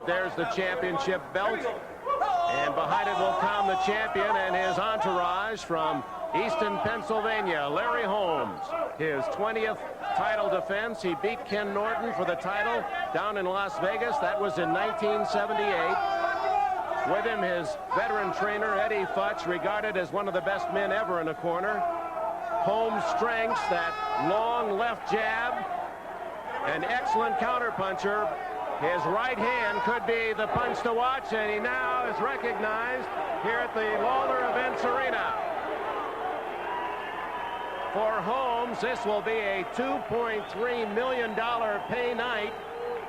There's the championship belt. And behind it will come the champion and his entourage from Easton, Pennsylvania, Larry Holmes. His 20th title defense. He beat Ken Norton for the title down in Las Vegas. That was in 1978. With him, his veteran trainer, Eddie Futch, regarded as one of the best men ever in a corner. Holmes' strengths, that long left jab, an excellent counterpuncher. His right hand could be the punch to watch, and he now is recognized here at the Lawler Events Arena. For Holmes, this will be a $2.3 million pay night,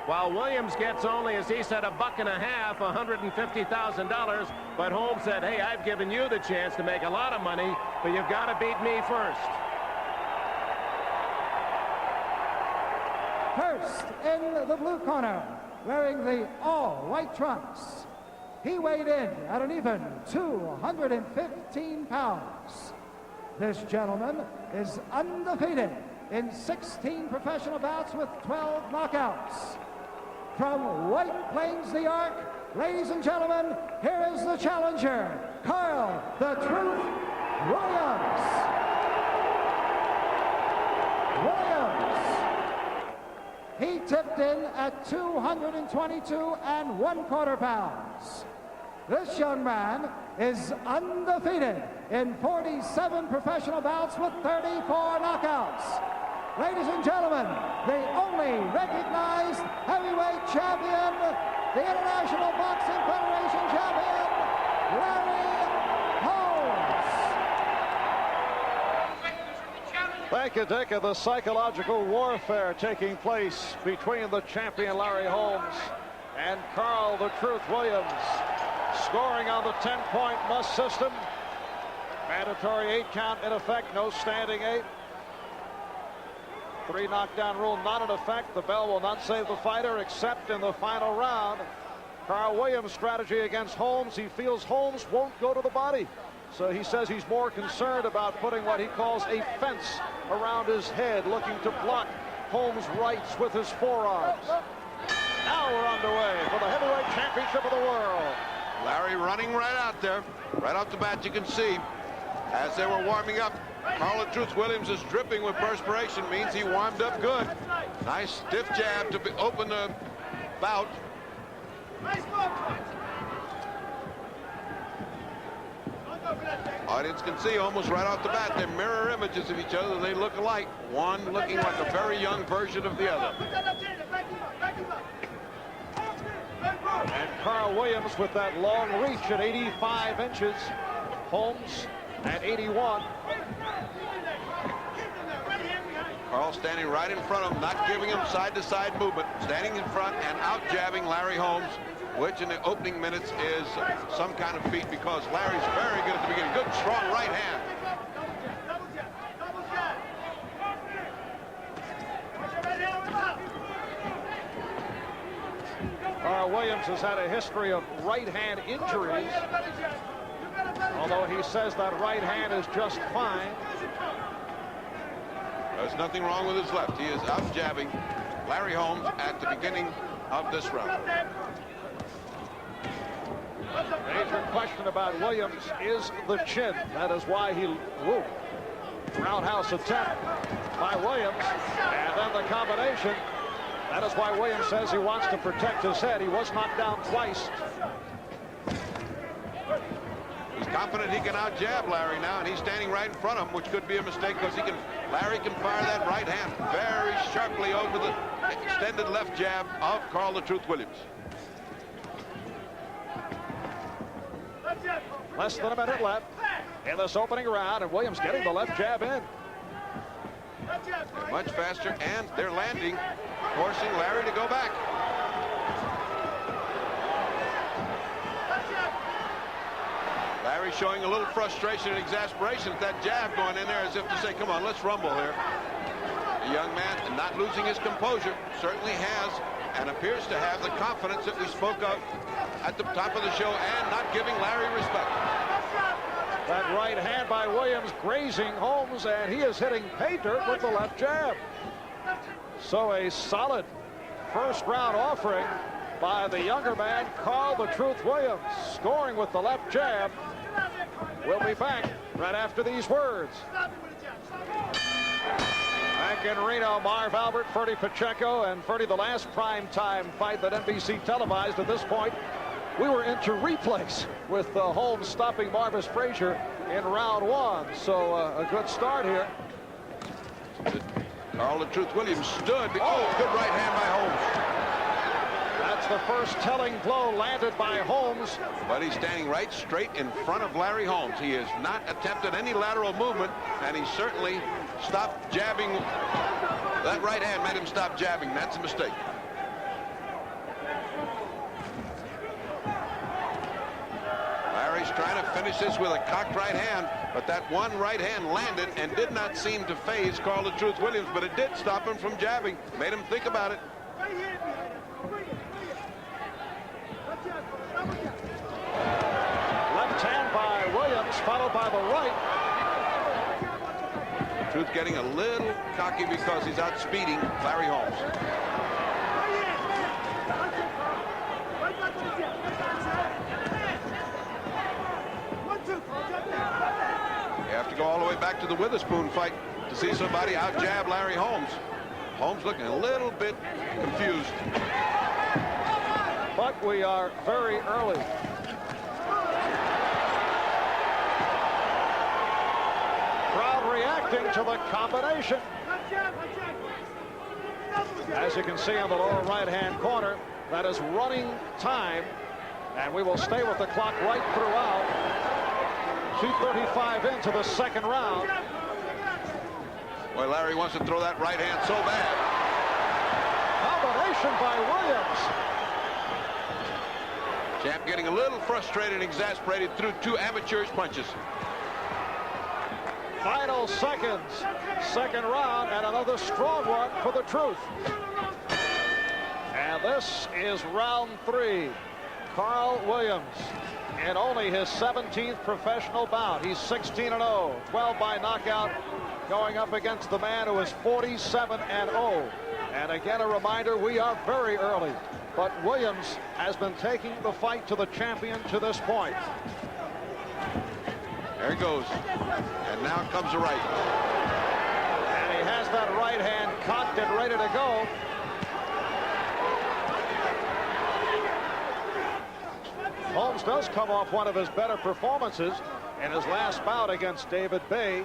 while Williams gets only, as he said, $1.50, $150,000. But Holmes said, hey, I've given you the chance to make a lot of money, but you've got to beat me first. First, in the blue corner, wearing the all-white trunks, he weighed in at an even 215 pounds. This gentleman is undefeated in 16 professional bouts with 12 knockouts. From White Plains, New York, ladies and gentlemen, here is the challenger, Carl "The Truth" Williams. He tipped in at 222 1/4 pounds. This young man is undefeated in 47 professional bouts with 34 knockouts. Ladies and gentlemen, the only recognized heavyweight champion, the International Boxing Federation champion, Larry Holmes. Thank you, Dick. The psychological warfare taking place between the champion Larry Holmes and Carl "The Truth" Williams. Scoring on the 10-point must system. Mandatory 8 count in effect, no standing 8. 3 knockdown rule not in effect. The bell will not save the fighter except in the final round. Carl Williams' strategy against Holmes. He feels Holmes won't go to the body. So he says he's more concerned about putting what he calls a fence around his head, looking to block Holmes' rights with his forearms. Now we're underway for the heavyweight championship of the world. Larry running right out there. Right off the bat, you can see, as they were warming up, Carl "The Truth" Williams is dripping with perspiration. Means he warmed up good. Nice stiff jab to open the bout. Audience can see almost right off the bat they're mirror images of each other. They look alike. One looking like a very young version of the other. And Carl Williams with that long reach at 85 inches. Holmes at 81. Carl standing right in front of him, not giving him side-to-side movement, standing in front and out-jabbing Larry Holmes, which in the opening minutes is some kind of feat because Larry's very good at the beginning. Good, strong right hand. Carl Williams has had a history of right hand injuries, although he says that right hand is just fine. There's nothing wrong with his left. He is out jabbing Larry Holmes at the beginning of this round. Major question about Williams is the chin. That is why he roundhouse attempt by Williams, and then the combination. That is why Williams says he wants to protect his head. He was knocked down twice. He's confident he can out-jab Larry now, and he's standing right in front of him, which could be a mistake because Larry can fire that right hand very sharply over the extended left jab of Carl "The Truth" Williams. Less than a minute left in this opening round, and Williams getting the left jab in. Much faster, and they're landing, forcing Larry to go back. Larry showing a little frustration and exasperation at that jab going in there as if to say, come on, let's rumble here. The young man not losing his composure, certainly has and appears to have the confidence that we spoke of at the top of the show and not giving Larry respect. That right hand by Williams grazing Holmes, and he is hitting pay dirt with the left jab. So a solid first round offering by the younger man, Carl the Truth Williams, scoring with the left jab. We'll be back right after these words. Back in Reno, Marv Albert, Ferdy Pacheco, and Ferdy, the last primetime fight that NBC televised at this point, we were into replays with Holmes stopping Marvis Frazier in round 1. So a good start here. Carl the Truth Williams stood. Oh, good right hand by Holmes. That's the first telling blow landed by Holmes. But he's standing right straight in front of Larry Holmes. He has not attempted any lateral movement, and he certainly stopped jabbing. That right hand made him stop jabbing. That's a mistake. Larry's trying to finish this with a cocked right hand, but that one right hand landed and did not seem to faze Carl the Truth Williams, but it did stop him from jabbing. Made him think about it. Left hand by Williams, followed by the right. Truth getting a little cocky because he's outspeeding Larry Holmes. You have to go all the way back to the Witherspoon fight to see somebody out-jab Larry Holmes. Holmes looking a little bit confused. But we are very early. Crowd reacting to the combination. As you can see on the lower right-hand corner, that is running time, and we will stay with the clock right throughout. 2:35 into the second round. Boy, Larry wants to throw that right hand so bad. Combination by Williams. Champ getting a little frustrated and exasperated through 2 amateurish punches. Final seconds. Second round, and another strong one for the Truth. And this is round 3. Carl Williams in only his 17th professional bout. He's 16-0, 12 by knockout, going up against the man who is 47-0. And again, a reminder, we are very early, but Williams has been taking the fight to the champion to this point. There he goes. And now comes the right. And he has that right hand cocked and ready to go. Holmes does come off one of his better performances in his last bout against David Bay.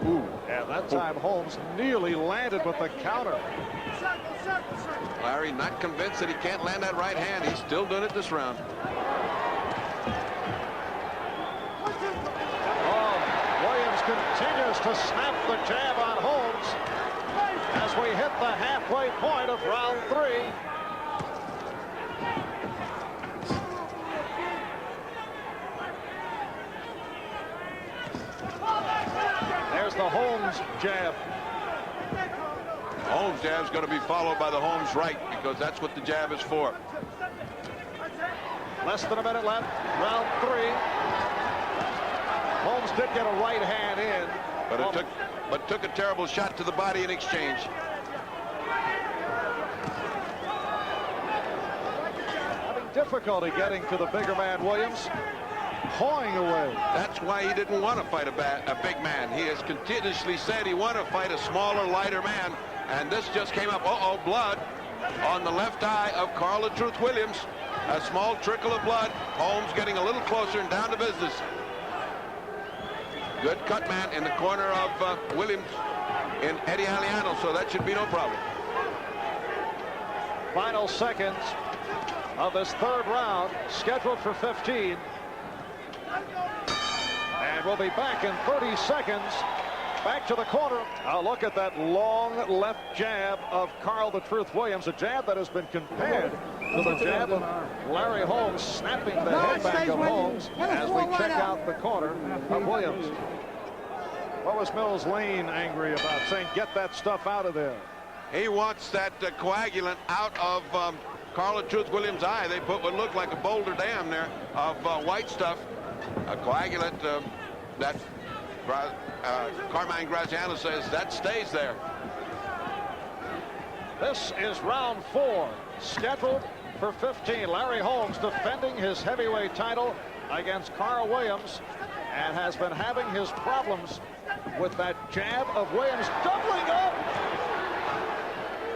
Ooh, and that time Holmes nearly landed with the counter. Larry not convinced that he can't land that right hand. He's still doing it this round. Oh, Williams continues to snap the jab on Holmes as we hit the halfway point of round 3. There's the Holmes jab. Holmes jab's going to be followed by the Holmes right, because that's what the jab is for. Less than a minute left, round 3. Holmes did get a right hand in, but took a terrible shot to the body in exchange. Having difficulty getting to the bigger man, Williams. Pawing away. That's why he didn't want to fight a big man. He has continuously said he wanted to fight a smaller, lighter man. And this just came up. Uh-oh, blood on the left eye of Carl the Truth Williams. A small trickle of blood. Holmes getting a little closer and down to business. Good cut, man, in the corner of Williams in Eddie Aliano, so that should be no problem. Final seconds of this third round, scheduled for 15. And we'll be back in 30 seconds. Back to the corner. A look at that long left jab of Carl the Truth Williams, a jab that has been compared to the jab of Larry Holmes, snapping the head back of Holmes as we check out the corner of Williams. What was Mills Lane angry about, saying get that stuff out of there? He wants that coagulant out of Carl the Truth Williams' eye. They put what looked like a boulder dam there of white stuff. A coagulant that Carmine Graziano says that stays there. This is round 4, scheduled for 15. Larry Holmes defending his heavyweight title against Carl Williams, and has been having his problems with that jab of Williams. Doubling up.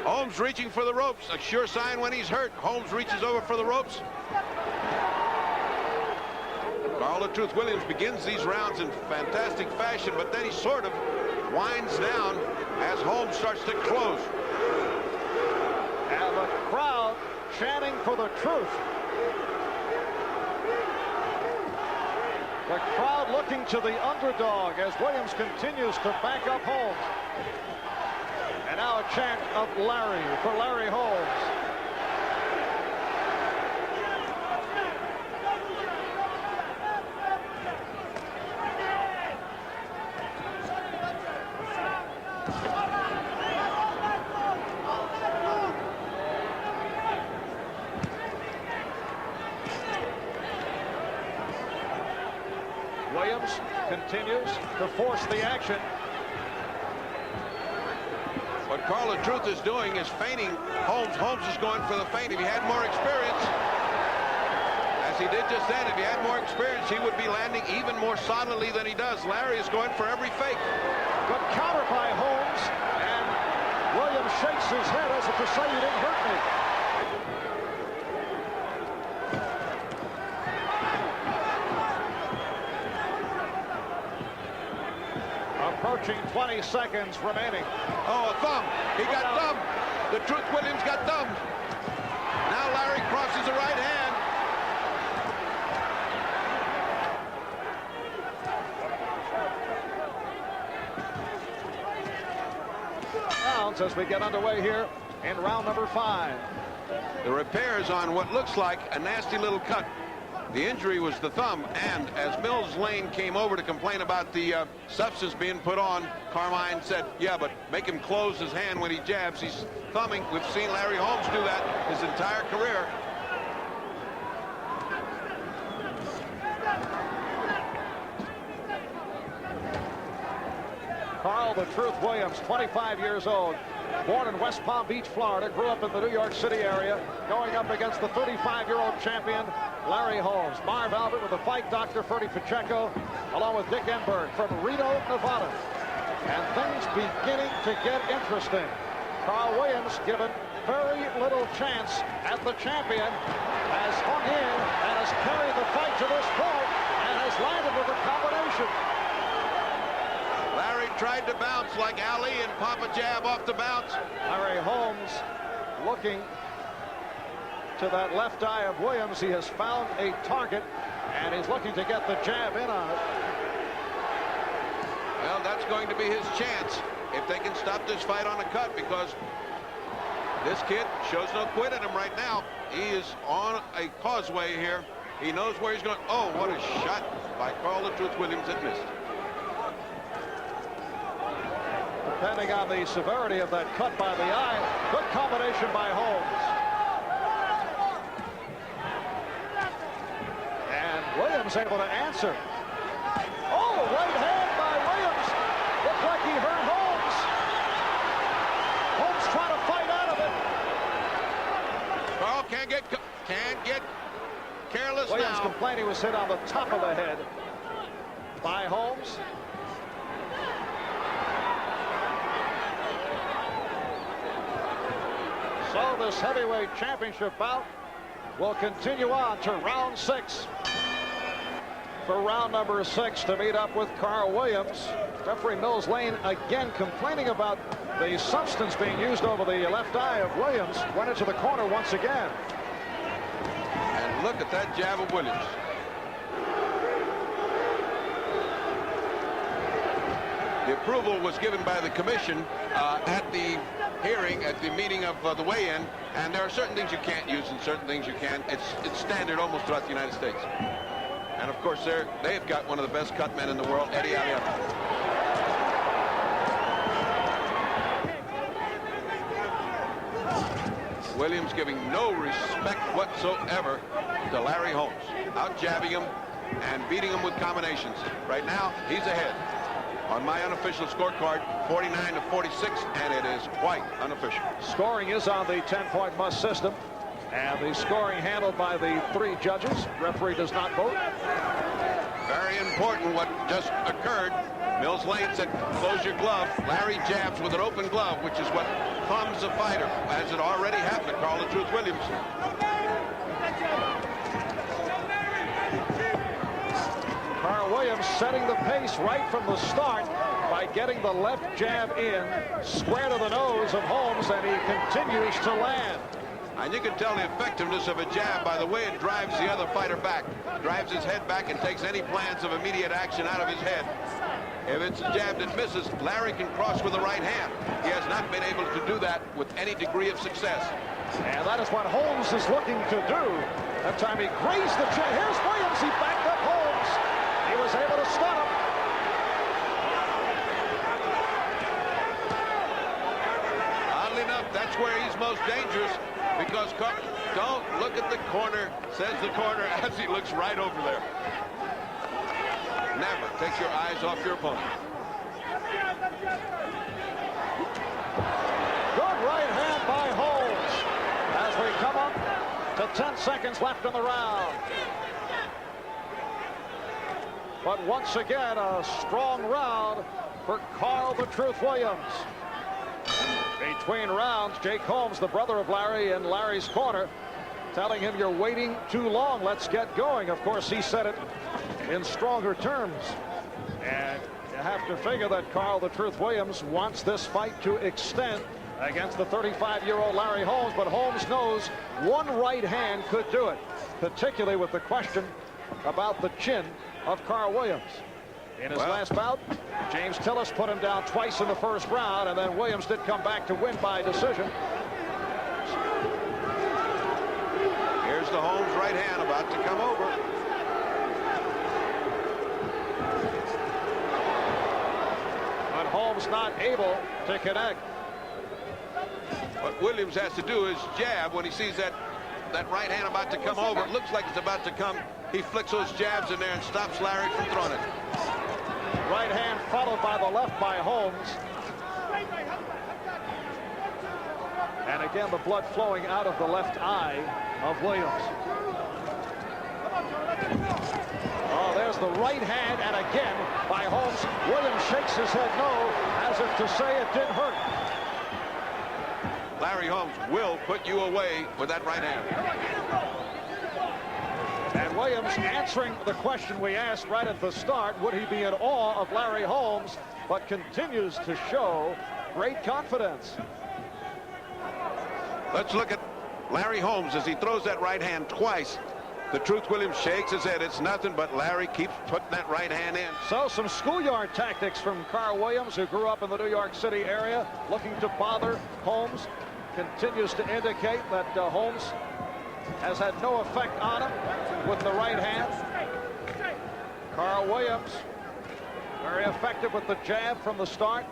Holmes reaching for the ropes. A sure sign when he's hurt. Holmes reaches over for the ropes. Carl "The Truth" Williams begins these rounds in fantastic fashion, but then he sort of winds down as Holmes starts to close. And the crowd chanting for the truth. The crowd looking to the underdog as Williams continues to back up Holmes. And now a chant of Larry for Larry Holmes. Williams continues to force the action. What Carl "The Truth" is doing is feinting Holmes. Holmes is going for the feint. If he had more experience, as he did just then, if he had more experience, he would be landing even more solidly than he does. Larry is going for every fake. Good counter by Holmes, and Williams shakes his head as if to say, "You didn't hurt me." Approaching 20 seconds remaining. Oh, a thumb. He got thumbed. The Truth Williams got thumbed. Now Larry crosses the right hand. Rounds as we get underway here in round number 5. The repairs on what looks like a nasty little cut. The injury was the thumb, and as Mills Lane came over to complain about the substance being put on, Carmine said, "Yeah, but make him close his hand when he jabs. He's thumbing." We've seen Larry Holmes do that his entire career. Carl "The Truth" Williams, 25 years old, born in West Palm Beach, Florida, grew up in the New York City area, going up against the 35-year-old champion Larry Holmes. Marv Albert with the fight doctor Ferdy Pacheco, along with Dick Enberg from Reno, Nevada. And things beginning to get interesting. Carl Williams, given very little chance at the champion, has hung in and has carried the fight to this point and has landed with a combination. Larry tried to bounce like Ali and pop a jab off the bounce. Larry Holmes looking to that left eye of Williams. He has found a target, and he's looking to get the jab in on it. Well, that's going to be his chance if they can stop this fight on a cut, because this kid shows no quit in him right now. He is on a causeway here. He knows where he's going. Oh, what a shot by Carl "The Truth" Williams that missed. Depending on the severity of that cut by the eye, good combination by Holmes. And Williams able to answer. Oh, right hand by Williams. Looked like he hurt Holmes. Holmes trying to fight out of it. Carl can't get careless Williams now. complained he was hit on the top of the head by Holmes. So this heavyweight championship bout will continue on to round 6. For round number 6 to meet up with Carl Williams. Referee Mills Lane again complaining about the substance being used over the left eye of Williams. Went into the corner once again. And look at that jab of Williams. The approval was given by the commission at the hearing, at the meeting of the weigh-in, and there are certain things you can't use and certain things you can. It's standard almost throughout the United States. And of course, they've got one of the best cut men in the world, Eddie Aliato. Williams giving no respect whatsoever to Larry Holmes, out jabbing him and beating him with combinations. Right now, he's ahead on my unofficial scorecard, 49-46, and it is quite unofficial. Scoring is on the 10-point must system. And the scoring handled by the 3 judges. Referee does not vote. Very important what just occurred. Mills Lane said, close your glove. Larry jabs with an open glove, which is what thumbs the fighter, as it already happened to Carl the Truth Williams. Carl Williams setting the pace right from the start by getting the left jab in, square to the nose of Holmes, and he continues to land. And you can tell the effectiveness of a jab by the way it drives the other fighter back. Drives his head back and takes any plans of immediate action out of his head. If it's a jab that misses, Larry can cross with the right hand. He has not been able to do that with any degree of success. And that is what Holmes is looking to do. That time he grazed the chin. Here's Williams. He backed up Holmes. He was able to stun him. Oddly enough, that's where he's most dangerous, because don't look at the corner, says the corner, as he looks right over there. Never take your eyes off your opponent. Good right hand by Holmes as we come up to 10 seconds left in the round. But once again, a strong round for Carl the Truth Williams. Between rounds, Jake Holmes, the brother of Larry, in Larry's corner, telling him, you're waiting too long, let's get going. Of course, he said it in stronger terms. And you have to figure that Carl the Truth Williams wants this fight to extend against the 35-year-old Larry Holmes, but Holmes knows one right hand could do it, particularly with the question about the chin of Carl Williams. In his last bout, James Tillis put him down twice in the first round, and then Williams did come back to win by decision. Here's the Holmes right hand about to come over. But Holmes not able to connect. What Williams has to do is jab when he sees that right hand about to come over. It looks like it's about to come. He flicks those jabs in there and stops Larry from throwing it. Right hand followed by the left by Holmes. And again, the blood flowing out of the left eye of Williams. Oh, there's the right hand, and again by Holmes. Williams shakes his head no, as if to say it didn't hurt. Larry Holmes will put you away with that right hand. And Williams answering the question we asked right at the start, would he be in awe of Larry Holmes, but continues to show great confidence. Let's look at Larry Holmes as he throws that right hand twice. The Truth Williams shakes his head. It's nothing, but Larry keeps putting that right hand in. So some schoolyard tactics from Carl Williams, who grew up in the New York City area, looking to bother Holmes. Continues to indicate that Holmes has had no effect on him with the right hand. Carl Williams, very effective with the jab from the start.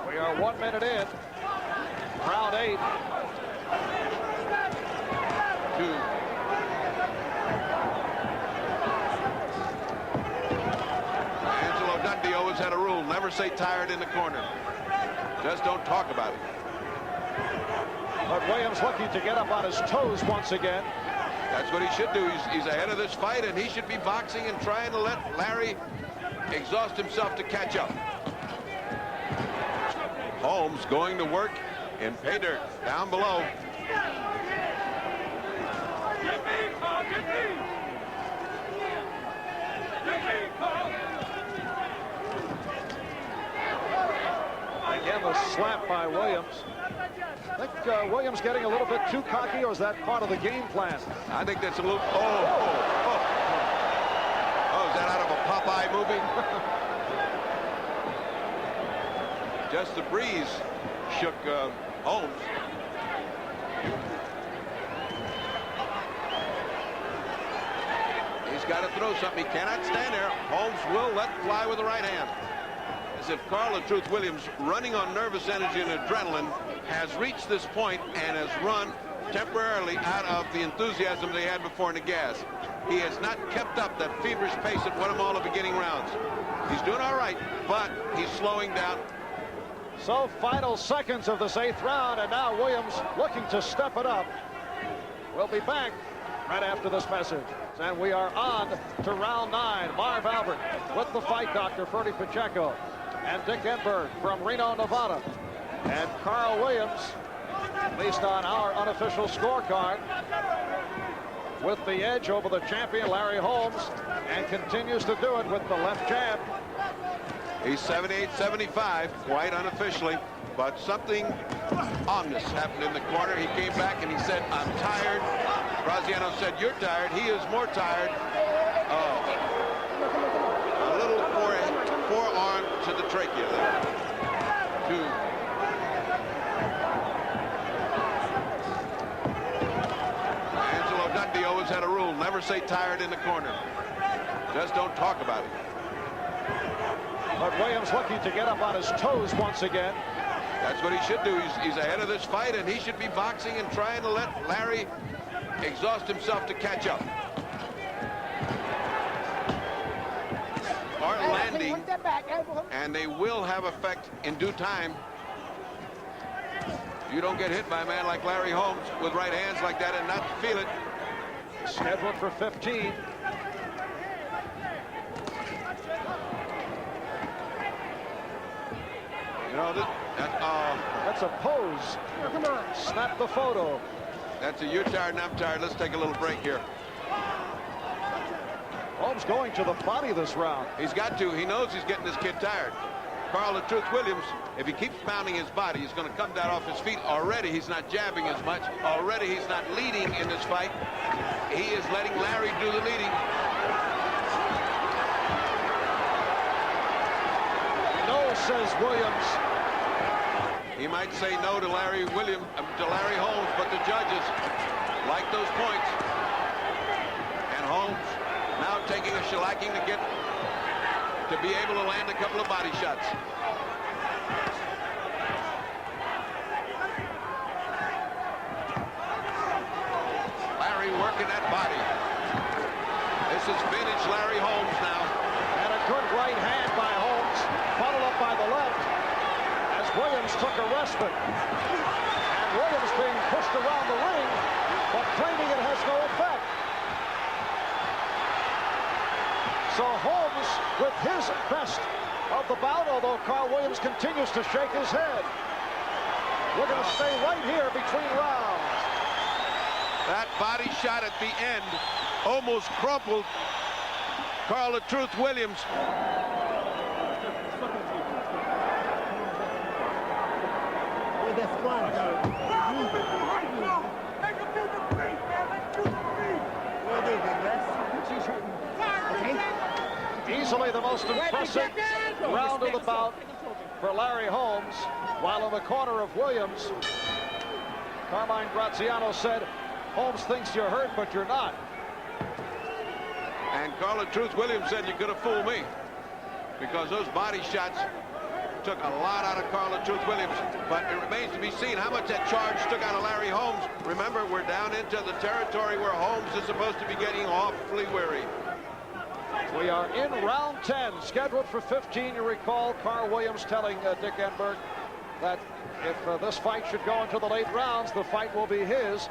We are 1 minute in. Round 8. 2. Dundee always had a rule, never say tired in the corner. Just don't talk about it. But Williams looking to get up on his toes once again. That's what he should do. He's ahead of this fight, and he should be boxing and trying to let Larry exhaust himself to catch up. Holmes going to work in pay dirt down below. Again, the slap by Williams. I think Williams getting a little bit too cocky, or is that part of the game plan? I think that's a little... Oh, is that out of a Popeye movie? Just the breeze shook Holmes. He's got to throw something. He cannot stand there. Holmes will let fly with the right hand. As if Carl the Truth Williams, running on nervous energy and adrenaline, has reached this point and has run temporarily out of the enthusiasm they had before in the gas. He has not kept up that feverish pace that won him all the beginning rounds. He's doing all right, but he's slowing down. So final seconds of this 8th round, and now Williams looking to step it up. We'll be back right after this message. And we are on to round 9. Marv Albert with the fight doctor, Ferdy Pacheco, and Dick Enberg from Reno, Nevada. And Carl Williams, at least on our unofficial scorecard, with the edge over the champion, Larry Holmes, and continues to do it with the left jab. He's 78-75, quite unofficially, but something ominous happened in the corner. He came back and he said, "I'm tired." Graziano said, "You're tired." He is more tired. A little forearm to the trachea there. Angelo Dundee always had a rule: never say tired in the corner. Just don't talk about it. But Williams looking to get up on his toes once again. That's what he should do. He's ahead of this fight, and he should be boxing and trying to let Larry exhaust himself to catch up. Are landing, and they will have effect in due time. You don't get hit by a man like Larry Holmes with right hands like that and not feel it. Scheduled for 15. You know, that's a pose. Come on. Snap the photo. That's a "you're tired and I'm tired. Let's take a little break here." Holmes going to the body this round. He's got to. He knows he's getting this kid tired. Carl "the Truth" Williams, if he keeps pounding his body, he's going to come down off his feet. Already he's not jabbing as much. Already he's not leading in this fight. He is letting Larry do the leading. No, says Williams. He might say no to Larry Holmes, but the judges like those points. And Holmes now taking a shellacking to be able to land a couple of body shots. Larry working that body. This is vintage Larry Holmes now. And a good right hand by Holmes, followed up by the left, as Williams took a respite. And Williams being pushed around the ring, but claiming it has no effect. So Holmes with his best of the bout, although Carl Williams continues to shake his head. We're going to stay right here between rounds. That body shot at the end almost crumpled Carl "the Truth" Williams. Easily the most impressive round of the bout for Larry Holmes, while in the corner of Williams, Carmine Graziano said, "Holmes thinks you're hurt, but you're not." And Carl "the Truth" Williams said, "You could have fooled me," because those body shots took a lot out of Carl "the Truth" Williams. But it remains to be seen how much that charge took out of Larry Holmes. Remember, we're down into the territory where Holmes is supposed to be getting awfully weary. We are in round 10, scheduled for 15. You recall Carl Williams telling Dick Enberg that if this fight should go into the late rounds, the fight will be his.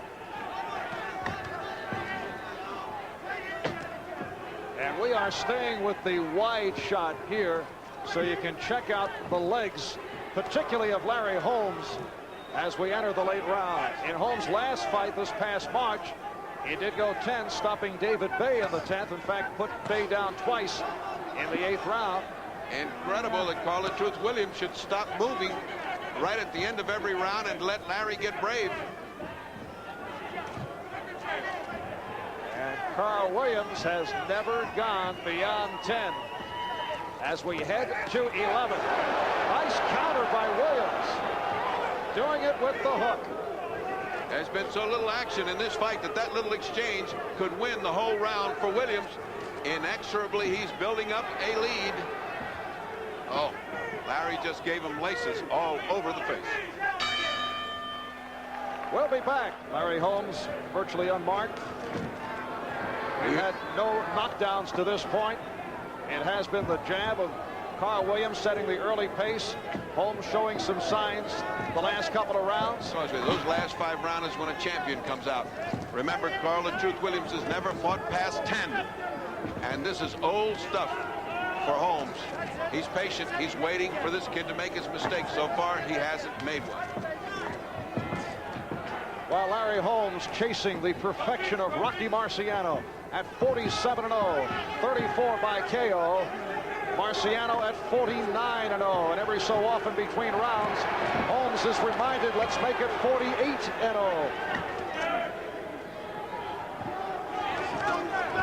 And we are staying with the wide shot here, so you can check out the legs, particularly of Larry Holmes, as we enter the late round. In Holmes' last fight this past March, he did go 10, stopping David Bay in the 10th. In fact, put Bay down twice in the 8th round. Incredible that Carl "the Truth" Williams should stop moving right at the end of every round and let Larry get brave. And Carl Williams has never gone beyond 10 as we head to 11. Nice counter by Williams, doing it with the hook. There's been so little action in this fight that little exchange could win the whole round for Williams. Inexorably, he's building up a lead. Oh, Larry just gave him laces all over the face. We'll be back. Larry Holmes virtually unmarked. He had no knockdowns to this point. It has been the jab of Carl Williams setting the early pace. Holmes showing some signs the last couple of rounds. Those last 5 rounds is when a champion comes out. Remember, Carl the Truth Williams has never fought past 10. And this is old stuff for Holmes. He's patient. He's waiting for this kid to make his mistake. So far, he hasn't made one. While Larry Holmes chasing the perfection of Rocky Marciano at 47-0, 34 by KO. Marciano at 49-0, and every so often between rounds, Holmes is reminded, let's make it 48-0.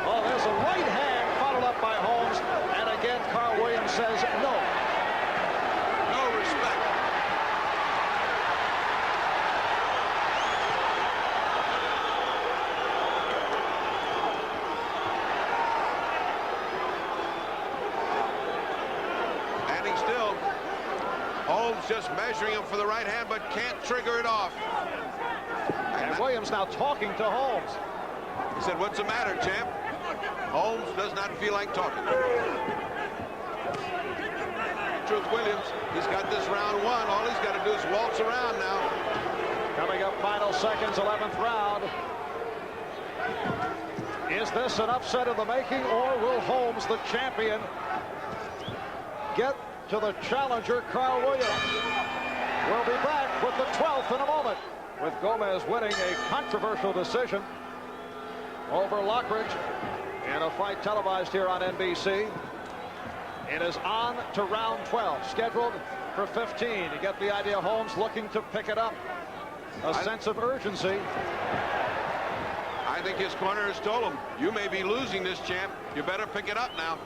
Oh, there's a right hand followed up by Holmes, and again Carl Williams says no. No respect. Holmes just measuring him for the right hand, but can't trigger it off. And Williams now talking to Holmes. He said, what's the matter, champ? Holmes does not feel like talking. Truth Williams, he's got this round won. All he's got to do is waltz around now. Coming up final seconds, 11th round. Is this an upset of the making, or will Holmes, the champion, get to the challenger, Carl Williams? We'll be back with the 12th in a moment, with Gomez winning a controversial decision over Lockridge in a fight televised here on NBC. It is on to round 12, scheduled for 15. You get the idea. Holmes looking to pick it up. A sense of urgency. I think his corner has told him, you may be losing this, champ. You better pick it up now.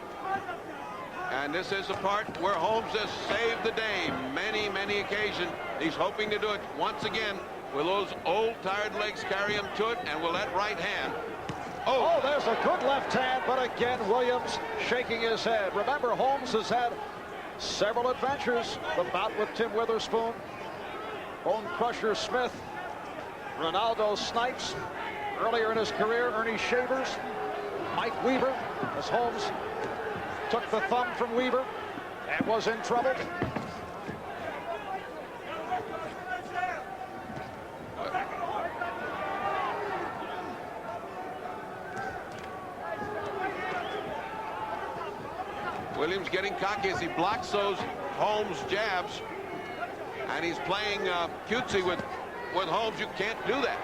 And this is the part where Holmes has saved the day. Many, many occasions. He's hoping to do it once again. Will those old, tired legs carry him to it? And will that right hand? Oh, there's a good left hand, but again, Williams shaking his head. Remember, Holmes has had several adventures. The bout with Tim Witherspoon, Bone Crusher Smith, Ronaldo Snipes. Earlier in his career, Ernie Shavers, Mike Weaver, as Holmes took the thumb from Weaver and was in trouble. Williams getting cocky as he blocks those Holmes jabs, and he's playing cutesy with Holmes. You can't do that.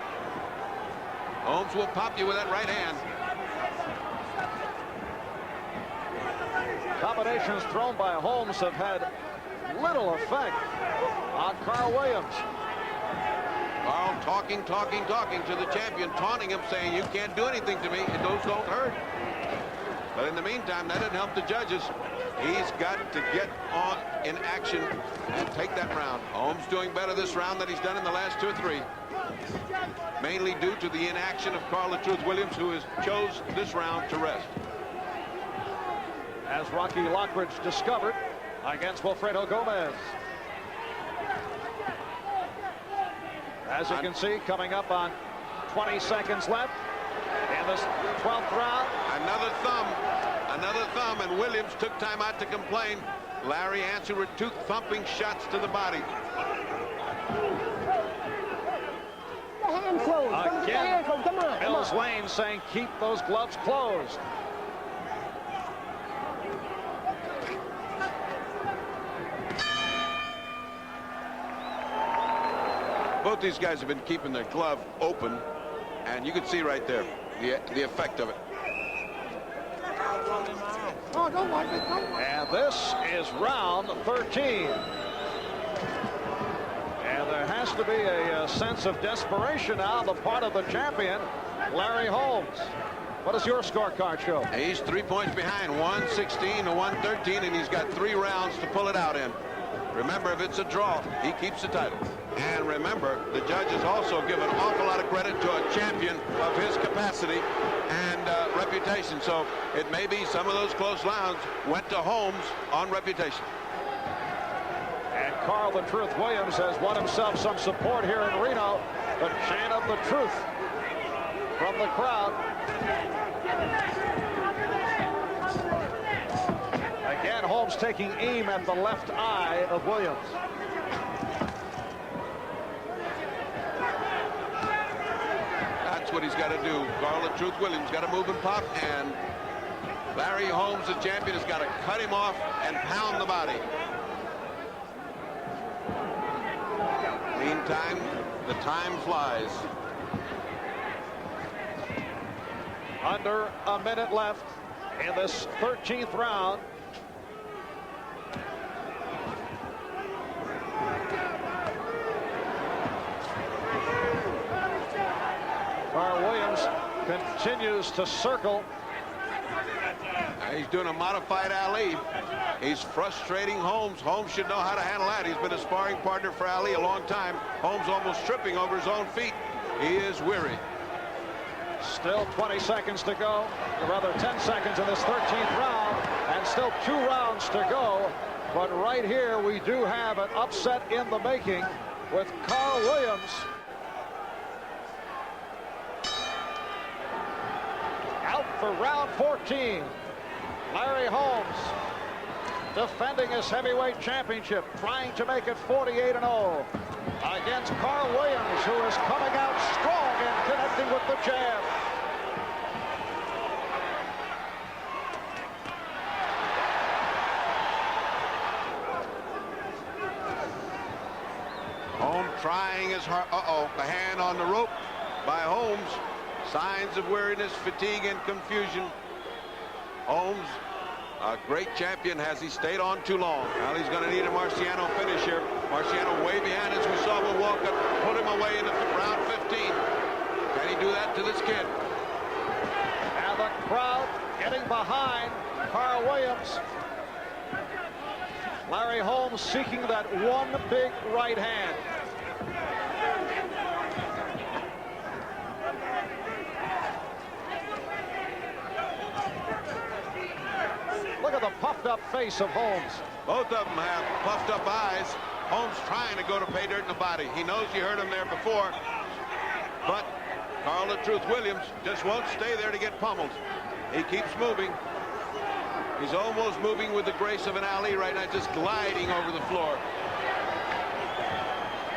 Holmes will pop you with that right hand. Combinations thrown by Holmes have had little effect on Carl Williams. Carl talking to the champion, taunting him, saying, you can't do anything to me, and those don't hurt. But in the meantime, that didn't help the judges. He's got to get on in action and take that round. Holmes doing better this round than he's done in the last 2 or 3. Mainly due to the inaction of Carl the Truth Williams, who has chose this round to rest. As Rocky Lockridge discovered against Wilfredo Gomez. As you can see, coming up on 20 seconds left in this 12th round. Another thumb, and Williams took time out to complain. Larry answered with 2 thumping shots to the body. The hand closed. Don't get the hand closed. Come on. Mills Lane saying keep those gloves closed. Both these guys have been keeping their glove open, and you can see right there the effect of it. Oh, don't like it. And this is round 13. And there has to be a sense of desperation now on the part of the champion, Larry Holmes. What does your scorecard show? He's 3 points behind, 116 to 113, and he's got 3 rounds to pull it out in. Remember, if it's a draw, he keeps the title. And remember, the judges also give an awful lot of credit to a champion of his capacity and reputation. So it may be some of those close rounds went to Holmes on reputation. And Carl the Truth Williams has won himself some support here in Reno. The chant of the truth from the crowd. Again, Holmes Holmes taking aim at the left eye of Williams. That's what he's got to do. Carl the Truth Williams got to move and pop, and Larry Holmes, the champion, has got to cut him off and pound the body. Meantime, the time flies. Under a minute left in this 13th round. Carl Williams continues to circle. He's doing a modified Ali. He's frustrating Holmes. Holmes should know how to handle that. He's been a sparring partner for Ali a long time. Holmes almost tripping over his own feet. He is weary. Still 20 seconds to go, or rather 10 seconds in this 13th round, and still 2 rounds to go. But right here we do have an upset in the making with Carl Williams out for round 14. Larry Holmes defending his heavyweight championship, trying to make it 48-0 against Carl Williams, who is coming out strong and connecting with the jab. Holmes trying his hard. A hand on the rope by Holmes. Signs of weariness, fatigue, and confusion. Holmes, a great champion. Has he stayed on too long? Well, he's going to need a Marciano finish here. Marciano way behind, as we saw with Walcott, put him away in round 15. Can he do that to this kid? And the crowd getting behind Carl Williams. Larry Holmes seeking that one big right hand. Look at the puffed up face of Holmes. Both of them have puffed up eyes. Holmes trying to go to pay dirt in the body. He knows you heard him there before. But Carl the Truth Williams just won't stay there to get pummeled. He keeps moving. He's almost moving with the grace of an Ali right now, just gliding over the floor.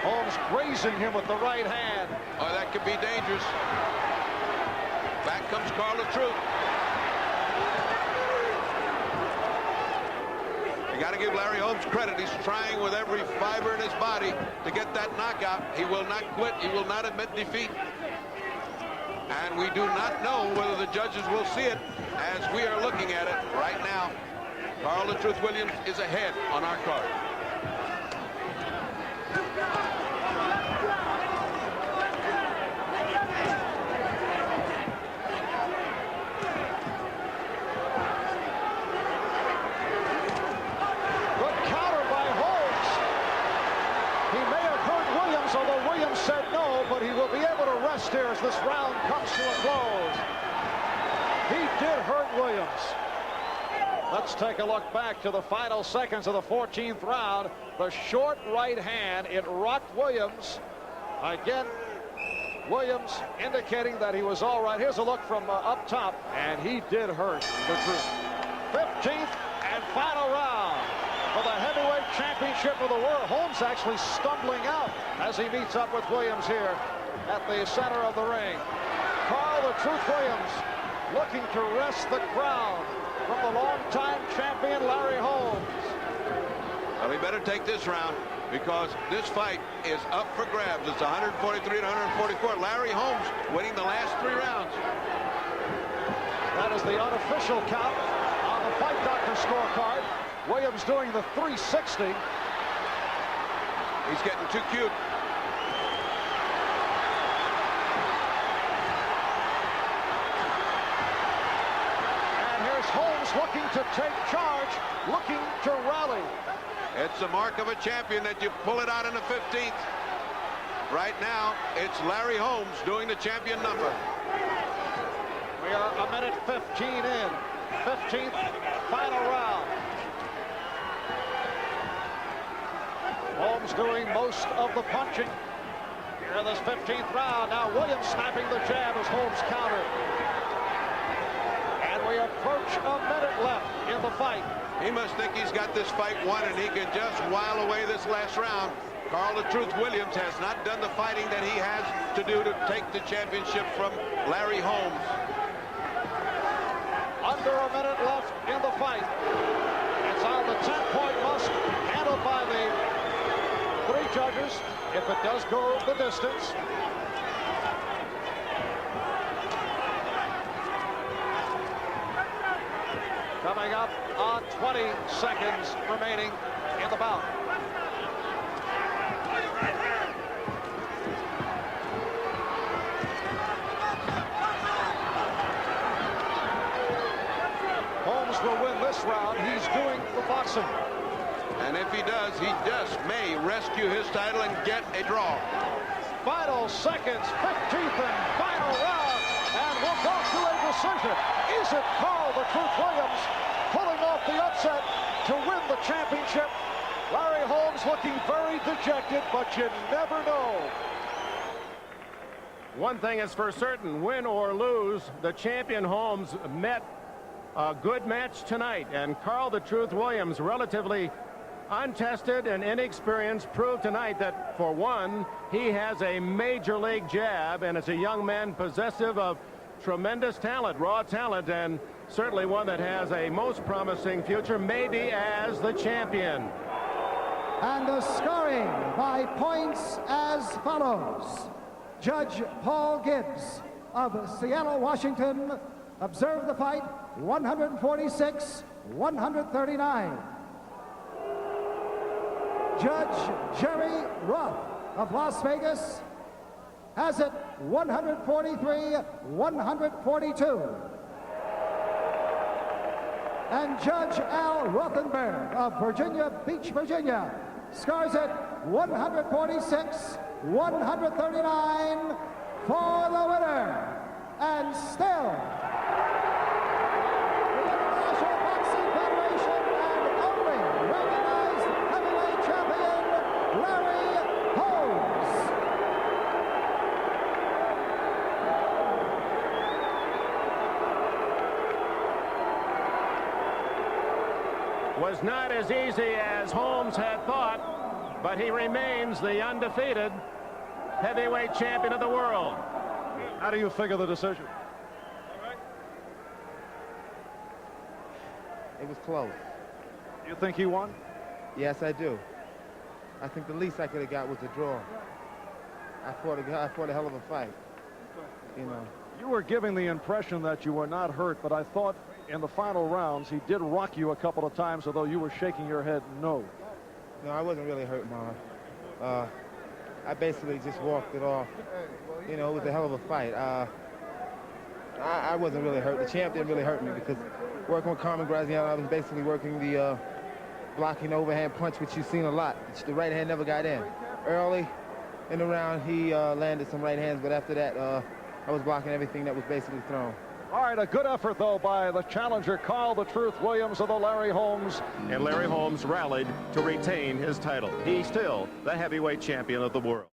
Holmes grazing him with the right hand. Oh, that could be dangerous. Back comes Carl the Truth. You got to give Larry Holmes credit. He's trying with every fiber in his body to get that knockout. He will not quit. He will not admit defeat. And we do not know whether the judges will see it as we are looking at it right now. Carl the Truth Williams is ahead on our card. Good counter by Holmes. He may have hurt Williams, although Williams said no, but he will be able to rest here as this round comes to a close. He did hurt Williams. Let's take a look back to the final seconds of the 14th round. The short right hand, it rocked Williams. Again, Williams indicating that he was all right. Here's a look from up top, and he did hurt the Truth. 15th and final round for the heavyweight championship of the world. Holmes actually stumbling out as he meets up with Williams here at the center of the ring. Carl the Truth Williams looking to rest the crowd from the longtime champion Larry Holmes. Well, we better take this round because this fight is up for grabs. It's 143 to 144. Larry Holmes winning the last 3 rounds. That is the unofficial count on the Fight Doctor scorecard. Williams doing the 360. He's getting too cute. Holmes looking to take charge, looking to rally. It's the mark of a champion that you pull it out in the 15th. Right now, it's Larry Holmes doing the champion number. We are a minute 15 in. 15th, final round. Holmes doing most of the punching here in this 15th round. Now Williams snapping the jab as Holmes countered. We approach a minute left in the fight. He must think he's got this fight won and he can just while away this last round. Carl "The Truth" Williams has not done the fighting that he has to do to take the championship from Larry Holmes. Under a minute left in the fight. It's on the 10-point must, handled by the 3 judges if it does go the distance. Coming up on 20 seconds remaining in the bout. Holmes will win this round. He's doing the boxing. And if he does, he just may rescue his title and get a draw. Final seconds, 15th and final round, and we'll go to a decision. Is it Carl "The Truth" Williams pulling off the upset to win the championship? Larry Holmes looking very dejected, but you never know. One thing is for certain, win or lose, the champion Holmes met a good match tonight, and Carl "The Truth" Williams, relatively untested and inexperienced, proved tonight that, for one, he has a major league jab, and is a young man possessive of tremendous talent, raw talent, and certainly one that has a most promising future, maybe as the champion. And the scoring by points as follows. Judge Paul Gibbs of Seattle, Washington, observed the fight 146-139. Judge Jerry Roth of Las Vegas has it 143-142. And Judge Al Rothenberg of Virginia Beach, Virginia, scores it 146-139 for the winner. And still, the International Boxing Federation and only recognized heavyweight champion, Larry Holmes. Was not as easy as Holmes had thought, but he remains the undefeated heavyweight champion of the world. How do you figure the decision? It was close. You think he won? Yes, I do. I think the least I could have got was a draw. I fought a hell of a fight. You know. You were giving the impression that you were not hurt, but I thought in the final rounds he did rock you a couple of times, although you were shaking your head no. No, I wasn't really hurt, Marlon. I basically just walked it off. You know, it was a hell of a fight. I wasn't really hurt. The champ didn't really hurt me because working with Carmen Graziano, I was basically working the blocking overhand punch, which you've seen a lot. The right hand never got in. Early in the round, he landed some right hands, but after that, I was blocking everything that was basically thrown. All right, a good effort, though, by the challenger, Carl "The Truth" Williams of the Larry Holmes. And Larry Holmes rallied to retain his title. He's still the heavyweight champion of the world.